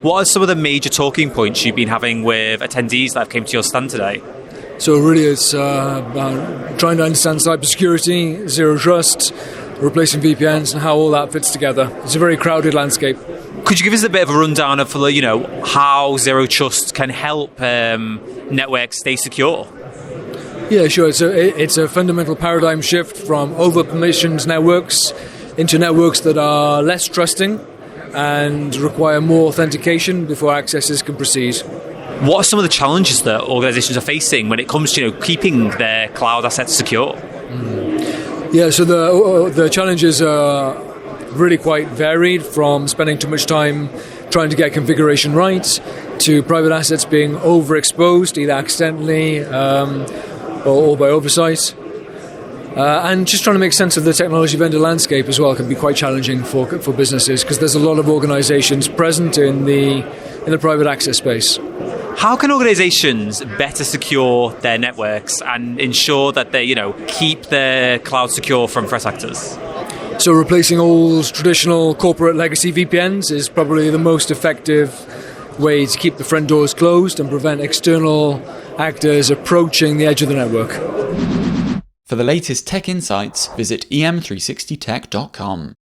What are some of the major talking points you've been having with attendees that came to your stand today? So really it's about trying to understand cybersecurity, zero trust, replacing VPNs and how all that fits together. It's a very crowded landscape. Could you give us a bit of a rundown of how zero trust can help networks stay secure? Yeah, sure. It's a fundamental paradigm shift from over-permissioned networks into networks that are less trusting and require more authentication before accesses can proceed. What are some of the challenges that organizations are facing when it comes to keeping their cloud assets secure? Yeah, so the challenges are really quite varied, from spending too much time trying to get configuration right to private assets being overexposed, either accidentally or by oversight. And just trying to make sense of the technology vendor landscape as well can be quite challenging for businesses, because there's a lot of organizations present in the private access space. How can organizations better secure their networks and ensure that they, keep their cloud secure from threat actors? So replacing old traditional corporate legacy VPNs is probably the most effective way to keep the front doors closed and prevent external actors approaching the edge of the network. For the latest tech insights, visit em360tech.com.